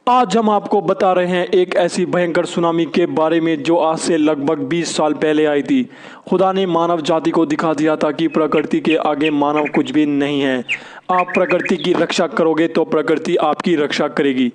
आज हम आपको बता रहे हैं एक ऐसी भयंकर सुनामी के बारे में जो आज से लगभग 20 साल पहले आई थी। खुदा ने मानव जाति को दिखा दिया था कि प्रकृति के आगे मानव कुछ भी नहीं है। आप प्रकृति की रक्षा करोगे तो प्रकृति आपकी रक्षा करेगी।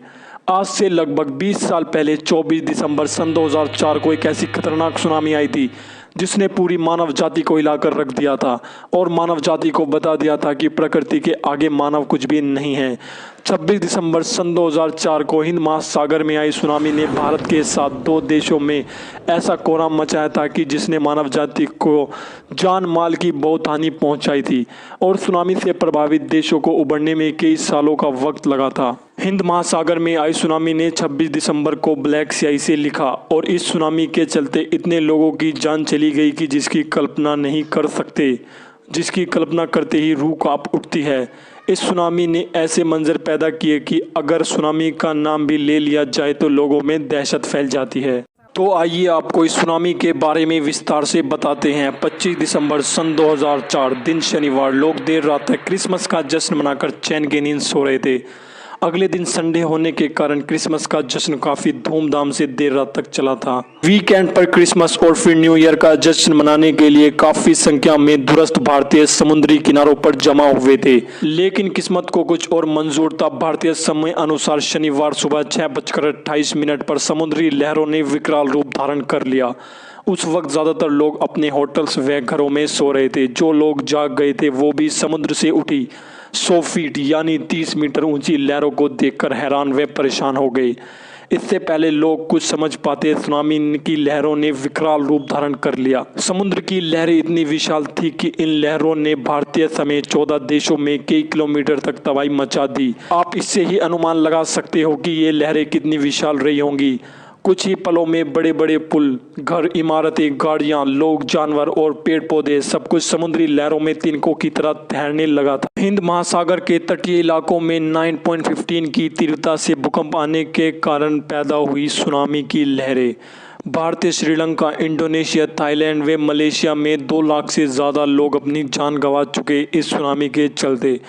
आज से लगभग 20 साल पहले 24 दिसंबर सन 2004 को एक ऐसी खतरनाक सुनामी आई थी जिसने पूरी मानव जाति को हिलाकर रख दिया था और मानव जाति को बता दिया था कि प्रकृति के आगे मानव कुछ भी नहीं है। 26 दिसंबर सन 2004 को हिंद महासागर में आई सुनामी ने भारत के साथ दो देशों में ऐसा कोहराम मचाया था कि जिसने मानव जाति को जान माल की बहुत हानि पहुंचाई थी और सुनामी से प्रभावित देशों को उबरने में कई सालों का वक्त लगा था। हिंद महासागर में आई सुनामी ने 26 दिसंबर को ब्लैक स्याही से लिखा और इस सुनामी के चलते इतने लोगों की जान चली गई कि जिसकी कल्पना नहीं कर सकते, जिसकी कल्पना करते ही रूह कांप उठती है। इस सुनामी ने ऐसे मंजर पैदा किए कि अगर सुनामी का नाम भी ले लिया जाए तो लोगों में दहशत फैल जाती है। तो आइए आपको इस सुनामी के बारे में विस्तार से बताते हैं। 25 दिसंबर सन 2004 दिन शनिवार, लोग देर रात तक क्रिसमस का जश्न मनाकर चैन की नींद सो रहे थे। अगले दिन संडे होने के कारण क्रिसमस का जश्न काफी धूमधाम से देर रात तक चला था। वीकेंड पर क्रिसमस और फिर न्यू ईयर का जश्न मनाने के लिए काफी संख्या में दूरस्थ भारतीय समुद्री किनारों पर जमा हुए थे, लेकिन किस्मत को कुछ और मंजूर था। भारतीय समय अनुसार शनिवार सुबह 6:28 पर समुद्री लहरों ने विकराल रूप धारण कर लिया। उस वक्त ज्यादातर लोग अपने होटल्स व घरों में सो रहे थे। जो लोग जाग गए थे वो भी समुद्र से उठी 100 फीट यानी 30 मीटर ऊंची लहरों को देखकर हैरान व परेशान हो गए। इससे पहले लोग कुछ समझ पाते, सुनामी की लहरों ने विकराल रूप धारण कर लिया। समुद्र की लहरें इतनी विशाल थी कि इन लहरों ने भारतीय समेत 14 देशों में कई किलोमीटर तक तबाही मचा दी। आप इससे ही अनुमान लगा सकते हो कि ये लहरें कितनी विशाल रही होंगी। कुछ ही पलों में बड़े बड़े पुल, घर, इमारतें, गाड़ियां, लोग, जानवर और पेड़ पौधे सब कुछ समुद्री लहरों में तिनकों की तरह तैरने लगा था। हिंद महासागर के तटीय इलाकों में 9.15 की तीव्रता से भूकंप आने के कारण पैदा हुई सुनामी की लहरें भारत, श्रीलंका, इंडोनेशिया, थाईलैंड व मलेशिया में 2 लाख से ज्यादा लोग अपनी जान गंवा चुके इस सुनामी के चलते।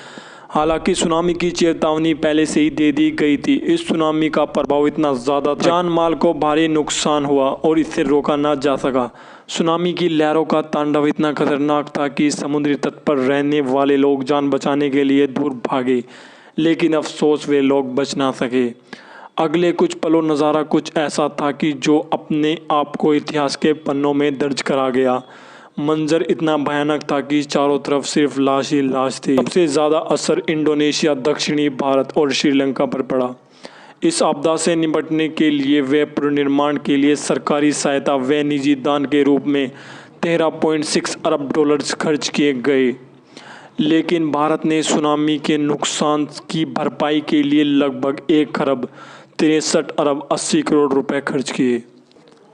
हालांकि सुनामी की चेतावनी पहले से ही दे दी गई थी। इस सुनामी का प्रभाव इतना ज़्यादा था, जान माल को भारी नुकसान हुआ और इससे रोका ना जा सका। सुनामी की लहरों का तांडव इतना खतरनाक था कि समुद्री तट पर रहने वाले लोग जान बचाने के लिए दूर भागे, लेकिन अफसोस वे लोग बच ना सके। अगले कुछ पलों नज़ारा कुछ ऐसा था कि जो अपने आप को इतिहास के पन्नों में दर्ज करा गया। मंजर इतना भयानक था कि चारों तरफ सिर्फ लाश ही लाश थी। सबसे ज़्यादा असर इंडोनेशिया, दक्षिणी भारत और श्रीलंका पर पड़ा। इस आपदा से निपटने के लिए व पुनर्निर्माण के लिए सरकारी सहायता व निजी दान के रूप में 13.6 अरब डॉलर्स खर्च किए गए, लेकिन भारत ने सुनामी के नुकसान की भरपाई के लिए लगभग 1,63,80,80,000 रुपये खर्च किए,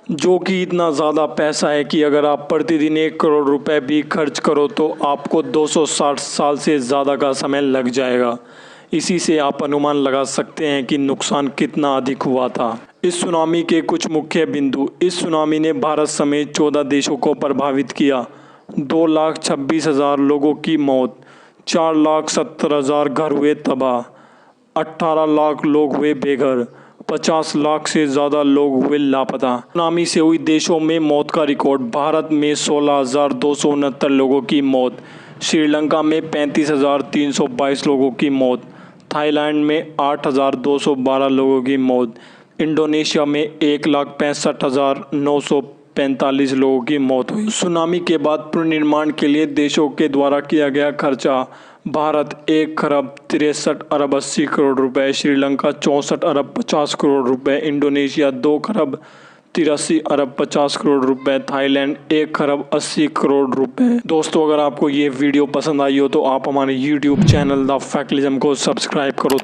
जो कि इतना ज़्यादा पैसा है कि अगर आप प्रतिदिन 1 करोड़ रुपए भी खर्च करो तो आपको 260 साल से ज़्यादा का समय लग जाएगा। इसी से आप अनुमान लगा सकते हैं कि नुकसान कितना अधिक हुआ था। इस सुनामी के कुछ मुख्य बिंदु। इस सुनामी ने भारत समेत 14 देशों को प्रभावित किया। 2,26,000 लोगों की मौत, 4,70,000 घर हुए तबाह, 18 लाख लोग हुए बेघर, 50 लाख से ज़्यादा लोग हुए लापता। सुनामी से हुई देशों में मौत का रिकॉर्ड। भारत में 16,269 लोगों की मौत, श्रीलंका में 35,322 लोगों की मौत, थाईलैंड में 8,212 लोगों की मौत, इंडोनेशिया में 1,65,945 लोगों की मौत हुई। सुनामी के बाद पुनर्निर्माण के लिए देशों के द्वारा किया गया खर्चा। भारत 1,63,80,000,000 रुपए, श्रीलंका 64,50,00,000 रुपए, इंडोनेशिया 2,83,50,00,000 रुपए, थाईलैंड 1,80,00,000 रुपए। दोस्तों, अगर आपको ये वीडियो पसंद आई हो तो आप हमारे YouTube चैनल द फैक्टलिज्म को सब्सक्राइब करो।